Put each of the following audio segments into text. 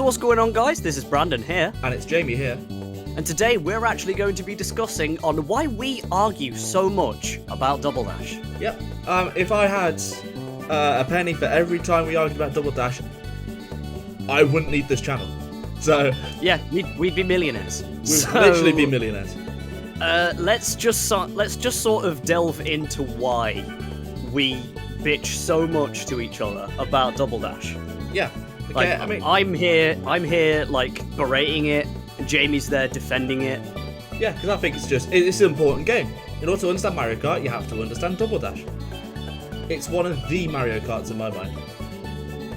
So what's going on, guys? This is Brandon here. And it's Jamie here. And today we're actually going to be discussing on why we argue so much about Double Dash. Yep. If I had a penny for every time we argued about Double Dash, I wouldn't need this channel. So yeah, we'd be millionaires. We'd literally be millionaires. Let's just sort of delve into why we bitch so much to each other about Double Dash. Yeah. Okay, Like, I'm here like berating it, and Jamie's there defending it. Yeah, because I think it's an important game. In order to understand Mario Kart, you have to understand Double Dash. It's one of the Mario Karts in my mind.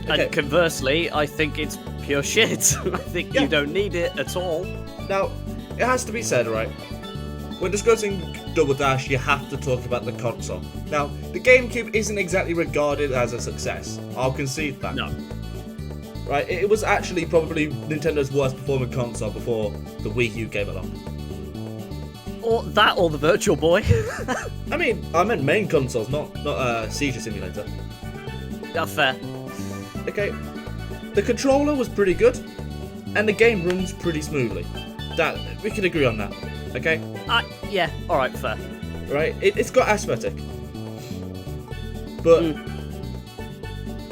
Okay. And conversely, I think it's pure shit. I think you don't need it at all. Now, it has to be said, right? When discussing Double Dash, you have to talk about the console. Now, the GameCube isn't exactly regarded as a success. I'll concede that. No. Right, it was actually probably Nintendo's worst performing console before the Wii U came along. Or the Virtual Boy. I meant main consoles, not Seizure Simulator. That's fair. Okay, the controller was pretty good, and the game runs pretty smoothly. That we can agree on that. Okay. Yeah. All right. Fair. Right, it's got aesthetic, but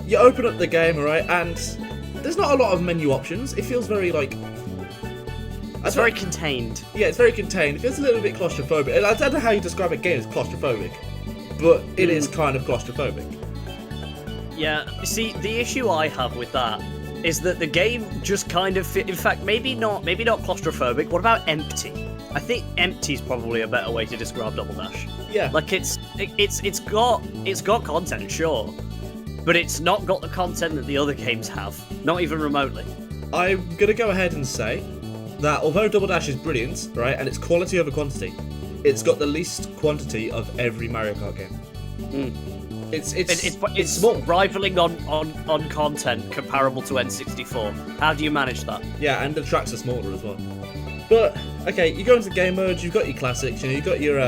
you open up the game, alright, and there's not a lot of menu options. It feels very like... It's very contained. Yeah, it's very contained. It feels a little bit claustrophobic. I don't know how you describe a game as claustrophobic, but it is kind of claustrophobic. Yeah, see, the issue I have with that is that the game just kind of in fact, maybe not claustrophobic. What about empty? I think empty is probably a better way to describe Double Dash. Yeah. Like it's got content, sure, but it's not got the content that the other games have, not even remotely. I'm gonna go ahead and say that although Double Dash is brilliant, right, and it's quality over quantity, it's got the least quantity of every Mario Kart game. It's small, rivaling on content comparable to N64. How do you manage that? Yeah, and the tracks are smaller as well. But okay, you go into game mode. You've got your classics. You've got your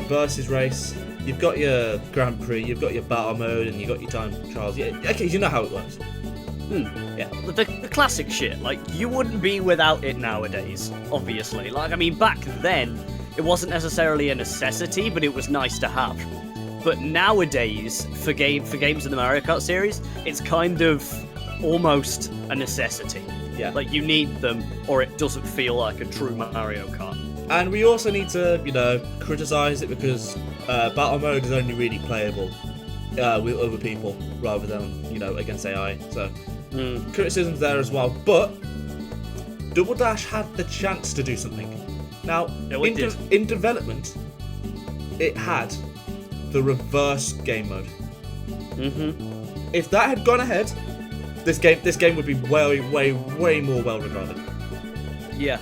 versus race. You've got your Grand Prix. You've got your battle mode, and you've got your time trials. Yeah, okay, you know how it works. Yeah, the classic shit. Like, you wouldn't be without it nowadays. Obviously, like, I mean, back then it wasn't necessarily a necessity, but it was nice to have. But nowadays, for games in the Mario Kart series, it's kind of almost a necessity. Yeah. Like, you need them, or it doesn't feel like a true Mario Kart. And we also need to, criticize it because battle mode is only really playable with other people rather than, against AI. So criticism's there as well. But Double Dash had the chance to do something. Now, in development, it had the reverse game mode. If that had gone ahead, this game would be way more well regarded. Yeah,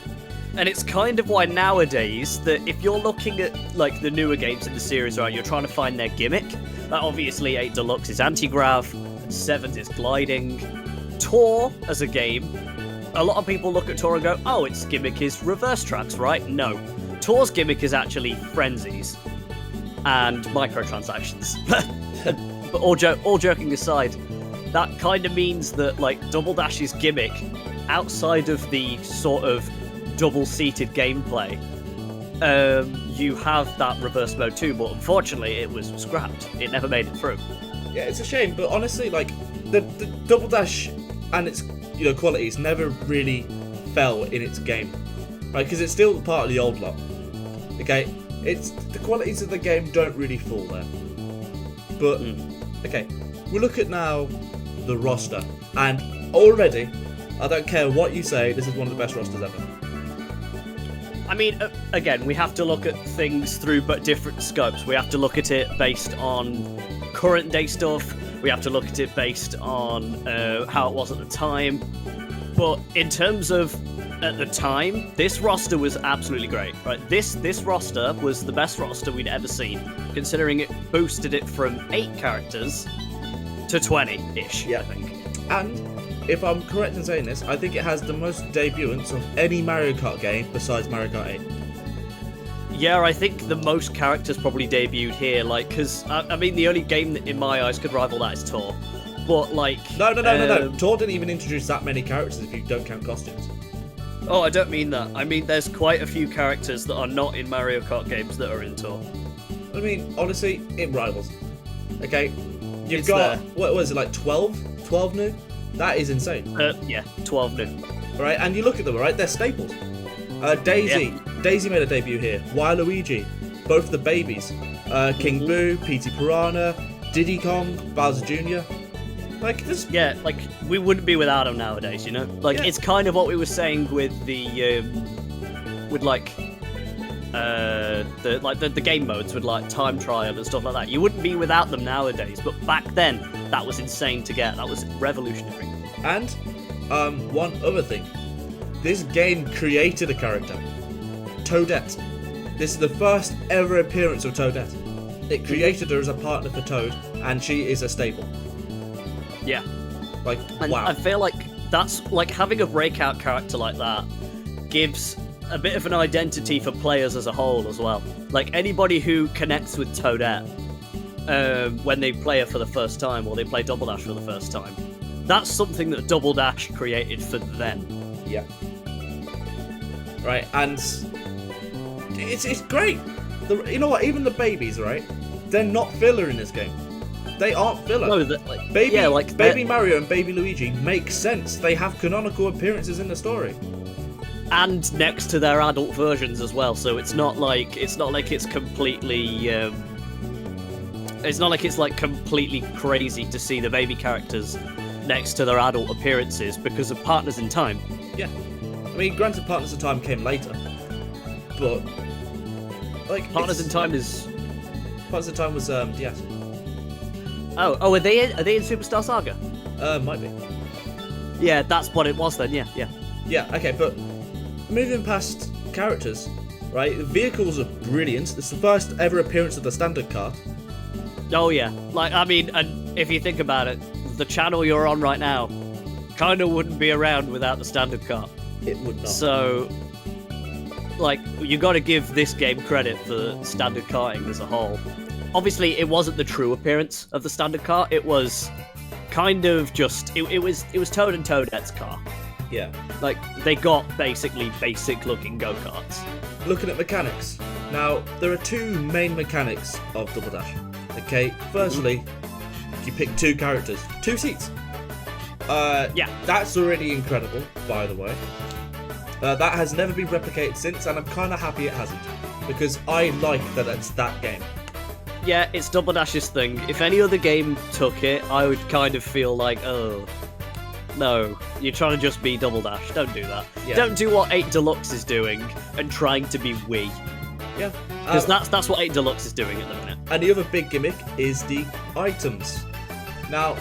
and it's kind of why nowadays that if you're looking at like the newer games in the series, right, you're trying to find their gimmick. Like obviously 8 Deluxe is anti-grav, 7 is gliding. Tour as a game, a lot of people look at Tour and go, "Oh, its gimmick is reverse tracks, right?" No, Tour's gimmick is actually frenzies and microtransactions. But all joking aside, that kind of means that like Double Dash's gimmick, outside of the sort of double-seated gameplay, you have that reverse mode too. But unfortunately, it was scrapped. It never made it through. Yeah, it's a shame. But honestly, like the Double Dash and its qualities never really fell in its game, right? Because it's still part of the old lot. Okay, it's the qualities of the game don't really fall there. But okay, we look at now the roster, and already, I don't care what you say, this is one of the best rosters ever. I mean, again, we have to look at things through but different scopes. We have to look at it based on current day stuff. We have to look at it based on how it was at the time. But in terms of at the time, this roster was absolutely great, right? This roster was the best roster we'd ever seen, considering it boosted it from 8 characters to 20-ish, I think. And if I'm correct in saying this, I think it has the most debutantes of any Mario Kart game besides Mario Kart 8. Yeah, I think the most characters probably debuted here, like, because, I mean, the only game that in my eyes could rival that is Tour. but like... No. Tour didn't even introduce that many characters if you don't count costumes. Oh, I don't mean that. I mean, there's quite a few characters that are not in Mario Kart games that are in Tour. I mean, honestly, it rivals. Okay? You've It's got, there. what was it, like 12? 12 new? That is insane. Yeah, 12 new. Right, and you look at them, right? They're staples. Daisy. Yeah. Daisy made a debut here. Waluigi. Both the babies. King Boo, P.T. Piranha, Diddy Kong, Bowser Jr. Like, this... Yeah, like, we wouldn't be without them nowadays, you know? Like, Yeah. it's kind of what we were saying with the, with, like, the game modes with, like, time trial and stuff like that. You wouldn't be without them nowadays, but back then, that was insane to get. That was revolutionary. And, one other thing. This game created a character. Toadette. This is the first ever appearance of Toadette. It created her as a partner for Toad, and she is a staple. Yeah. Like, And wow. I feel like that's, like, having a breakout character like that gives a bit of an identity for players as a whole as well. Like, anybody who connects with Toadette when they play her for the first time, or they play Double Dash for the first time, that's something that Double Dash created for them. Yeah. Right, and it's great. You know what? Even the babies, right? They're not filler in this game. They aren't filler. No, that, like, Baby, yeah, like Baby Mario and Baby Luigi make sense. They have canonical appearances in the story. and next to their adult versions as well. So it's not like it's completely. It's not like it's like completely crazy to see the baby characters next to their adult appearances because of Partners in Time. Yeah. I mean, granted, Partners in Time came later, but like Partners in Time is. Partners in Time was DS. Oh, are they in Superstar Saga? Might be. Yeah, that's what it was then. Yeah. Yeah. Okay, but moving past characters, right? The vehicles are brilliant. It's the first ever appearance of the standard kart. Oh yeah, like I mean, and if you think about it, the channel you're on right now kind of wouldn't be around without the standard kart. It would not. So, like, you got to give this game credit for standard karting as a whole. Obviously, it wasn't the true appearance of the standard kart. It was kind of just it was Toad and Toadette's car. Yeah. Like they got basically basic looking go karts. Looking at mechanics. Now, there are two main mechanics of Double Dash. Okay, firstly, you pick two characters, 2 seats. Yeah. That's already incredible, by the way. That has never been replicated since, and I'm kind of happy it hasn't, because I like that it's that game. Yeah, it's Double Dash's thing. If any other game took it, I would kind of feel like, oh, no, you're trying to just be Double Dash. Don't do that. Yeah. Don't do what 8 Deluxe is doing and trying to be Wii. Yeah. Because that's what 8 Deluxe is doing at the minute. And the other big gimmick is the items. Now,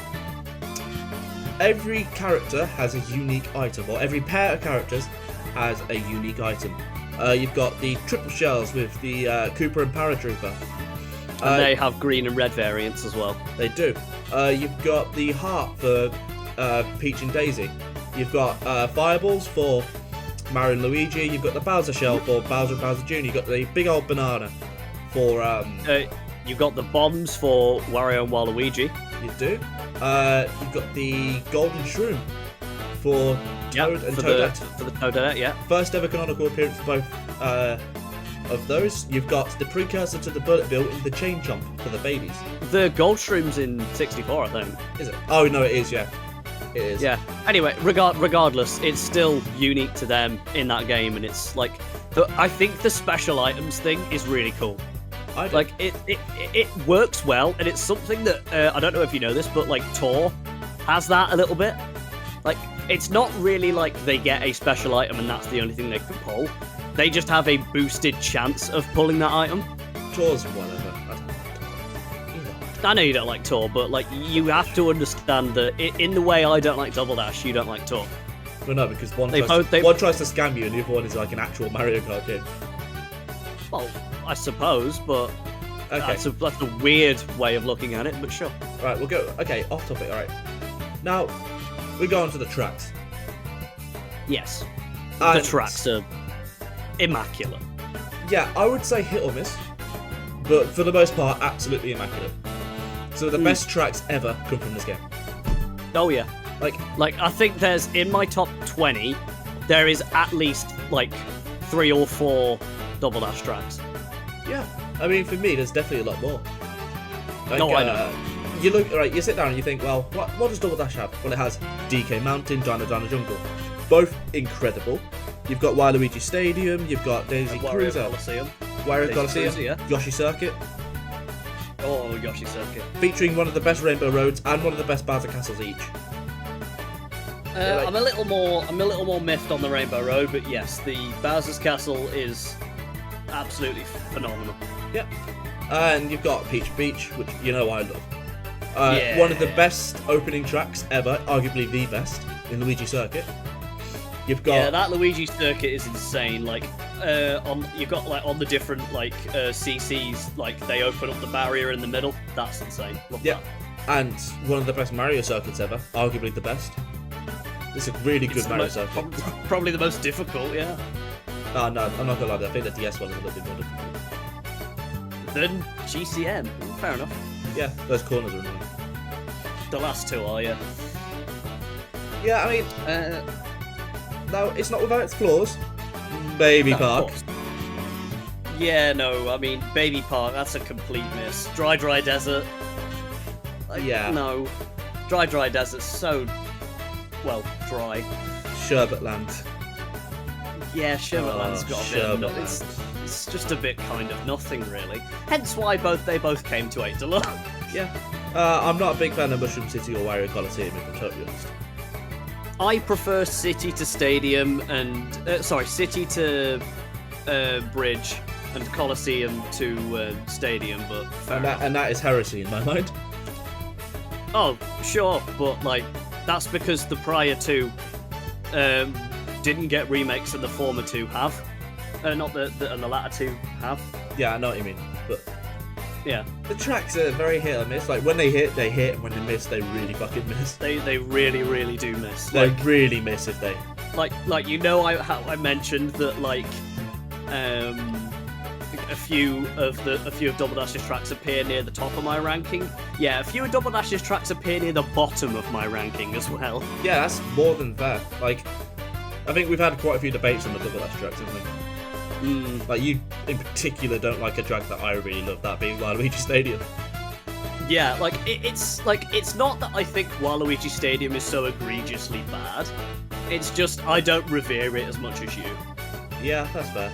every character has a unique item, or every pair of characters has a unique item. You've got the triple shells with the Cooper and Paratrooper. And they have green and red variants as well. They do. You've got the heart for Peach and Daisy. You've got fireballs for Mario and Luigi. You've got the Bowser shell for Bowser and Bowser Jr. You've got the big old banana for... You've got the bombs for Wario and Waluigi. You do. You've got the golden shroom for Toad and Toadette. For the Toadette, yeah. First ever canonical appearance for both of those. You've got the precursor to the bullet bill in the chain chomp for the babies. The gold shrooms in 64, I think. Is it? Oh no, it is. Yeah, it is. Yeah. Anyway, regardless, it's still unique to them in that game, and it's like, I think the special items thing is really cool. Like it works well, and it's something that I don't know if you know this, but like Tor has that a little bit. Like it's not really like they get a special item and that's the only thing they can pull. They just have a boosted chance of pulling that item. Tor's whatever. I don't know. I know you don't like Tor, but like you have to understand that in the way I don't like Double Dash, you don't like Tor. Well, no, because one tries to scam you, and the other one is like an actual Mario Kart game. Well, I suppose, but Okay. that's a weird way of looking at it, but sure. Right, we'll go. Okay, off topic. All right. Now we go on to the tracks. Yes. And The tracks are immaculate. Yeah, I would say hit or miss, but for the most part, absolutely immaculate. So the best tracks ever come from this game. Oh yeah. Like I think there's in my top 20, there is at least like 3 or 4 Double Dash tracks. yeah, I mean for me, there's definitely a lot more. Like, No, I know. You look right. You sit down and you think, well, what does Double Dash have? Well, it has DK Mountain, Dino Jungle, both incredible. You've got Waluigi Stadium. You've got Daisy Wario Cruiser, Coliseum. Wario Daisy Coliseum, Cruiser, yeah. Yoshi Circuit, Oh, Yoshi Circuit. featuring one of the best Rainbow Roads and one of the best Bowser Castles each. I'm a little more miffed on the Rainbow Road, but yes, the Bowser's Castle is absolutely phenomenal. Yep. And you've got Peach Beach, which you know I love. Yeah. One of the best opening tracks ever, arguably the best, in Luigi Circuit. You've got Yeah, that Luigi Circuit is insane. Like, you've got like on the different like CCs, like they open up the barrier in the middle. That's insane. Love yeah, that. and one of the best Mario circuits ever, arguably the best. It's a really good Mario circuit. Probably the most difficult, yeah. Oh, no, I'm not gonna lie. I think the DS one is a little bit more difficult. Then GCN. Fair enough. Yeah, those corners are annoying. The last 2 are, yeah. Yeah, I mean, no, it's not without its flaws. Baby No, of Park. course. Yeah, no, I mean, Baby Park, that's a complete miss. Dry Desert. Like, Yeah. No. Dry Desert's so, well, dry. Sherbet Land. Yeah, Sherbetland's got a bit of Sherbetland. it's just a bit kind of nothing, really. Hence why they both came to 8 Deluxe. Yeah. I'm not a big fan of Mushroom City or Wario Coliseum, if I'm totally honest. I prefer City to Stadium and City to Bridge and Coliseum to Stadium, but fair enough. And that is heresy in my mind. Oh, sure, but like that's because the prior 2 didn't get remakes and the former 2 have. Not and the latter 2 have. Yeah, I know what you mean, but Yeah. the tracks are very hit or miss. Like when they hit, and when they miss, they really fucking miss. They really, really do miss. They really miss if they. Like you know how I mentioned that like a few of Double Dash's tracks appear near the top of my ranking. Yeah, a few of Double Dash's tracks appear near the bottom of my ranking as well. Yeah, that's more than fair. Like, I think we've had quite a few debates on the Double Dash tracks, haven't we? Like you, in particular, don't like a track that I really love, that being Waluigi Stadium. Yeah, like it's not that I think Waluigi Stadium is so egregiously bad. It's just I don't revere it as much as you. Yeah, that's fair.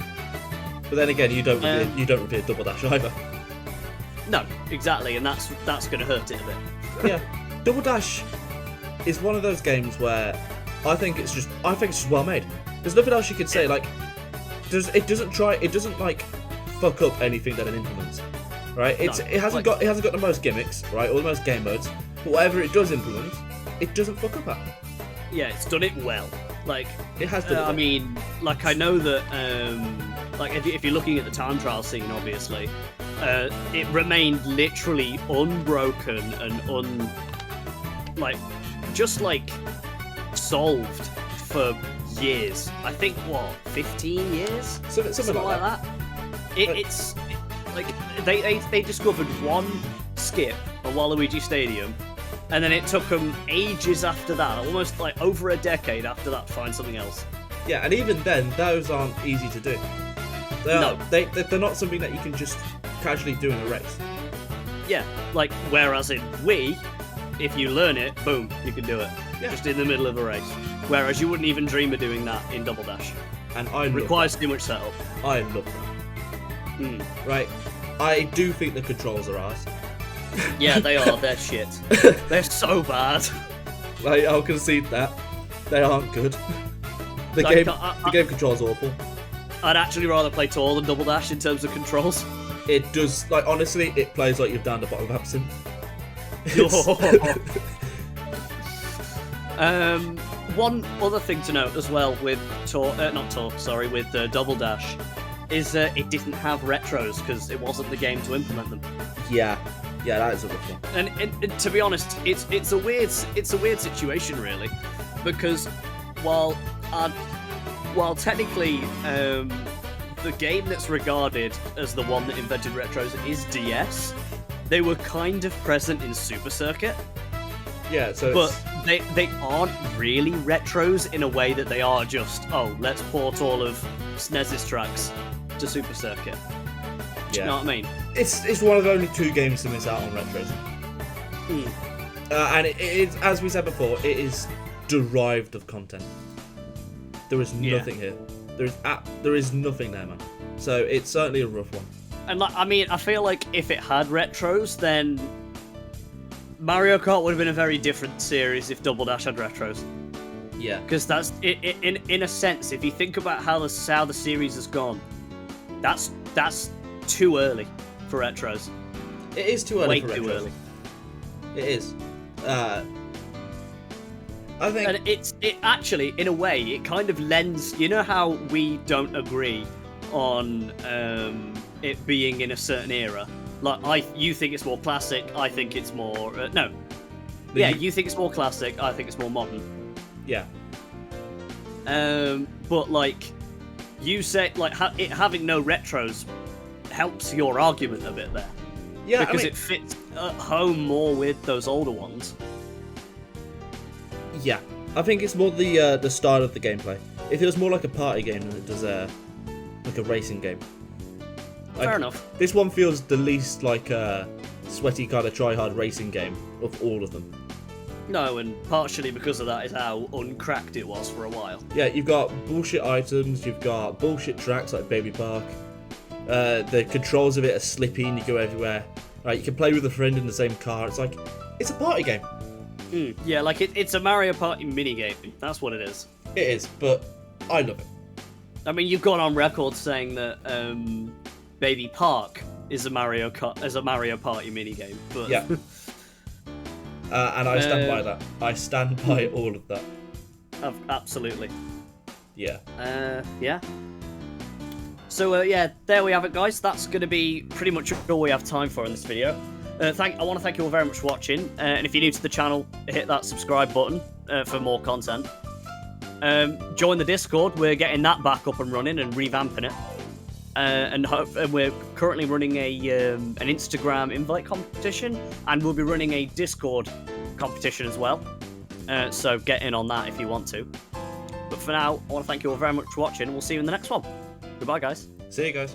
But then again, you don't revere Double Dash either. No, exactly, and that's gonna hurt it a bit. Yeah, Double Dash is one of those games where I think it's just well made. There's nothing else you could say. Like, it doesn't like fuck up anything that it implements, right? It hasn't got the most gimmicks, right, or the most game modes. But whatever it does implement, it doesn't fuck up at. Yeah, it's done it well. Like It has done it well. I mean, like I know that like if you're looking at the time trial scene, obviously, it remained literally unbroken and just solved for years. I think 15 years, Something like that. It's like they discovered one skip on Waluigi Stadium, and then it took them ages after that, almost like over a decade after that, to find something else. Yeah, and even then, those aren't easy to do. They're not something that you can just casually do in a race. Yeah, like whereas in Wii, if you learn it, boom, you can do it. Yeah. Just in the middle of a race. Whereas you wouldn't even dream of doing that in Double Dash. And I It love requires too much setup. that. I love that. Mm. Right, I do think the controls are ours. Yeah, they are. They're shit. They're so bad. Like, I'll concede that. They aren't good. The game controls awful. I'd actually rather play Tour than Double Dash in terms of controls. It does, like, honestly, it plays like you've downed a bottle of absinthe. One other thing to note as well with with Double Dash is it didn't have retros because it wasn't the game to implement them. Yeah, that is a rough one. And to be honest, it's a weird situation really, because while technically the game that's regarded as the one that invented retros is DS, they were kind of present in Super Circuit. Yeah, so they aren't really retros in a way that they are just, oh, let's port all of SNES's tracks to Super Circuit. Do you know what I mean? It's one of only 2 games to miss out on retros. And it is, as we said before, it is derived of content. There is nothing here. There is nothing there, man. So it's certainly a rough one. And I mean, I feel like if it had retros, then Mario Kart would have been a very different series if Double Dash had retros. Yeah. Because that's in a sense, if you think about how the series has gone, that's too early for retros. It is too early. Way too early. It is. I think, and it actually, in a way, it kind of lends. You know how we don't agree on it being in a certain era. Like you think it's more classic. I think it's more no. Yeah, you think it's more classic. I think it's more modern. Yeah. But like you say, like it having no retros helps your argument a bit there. Yeah, because it fits at home more with those older ones. Yeah, I think it's more the style of the gameplay. It feels more like a party game than it does like a racing game. Fair enough. This one feels the least like a sweaty kind of try-hard racing game of all of them. No, and partially because of that is how uncracked it was for a while. Yeah, you've got bullshit items, you've got bullshit tracks like Baby Park. The controls of it are slippy and you go everywhere. Right, you can play with a friend in the same car. It's like, it's a party game. Yeah, like it's a Mario Party minigame. That's what it is. It is, but I love it. I mean, you've gone on record saying that Baby Park is a Mario Party minigame, but yeah. And I stand by that. I stand by all of that. Absolutely. Yeah. Yeah. So yeah, there we have it, guys. That's going to be pretty much all we have time for in this video. I want to thank you all very much for watching. And if you're new to the channel, hit that subscribe button for more content. Join the Discord. We're getting that back up and running and revamping it. And we're currently running an Instagram invite competition, and we'll be running a Discord competition as well. So get in on that if you want to. But for now, I want to thank you all very much for watching, and we'll see you in the next one. Goodbye, guys. See you guys.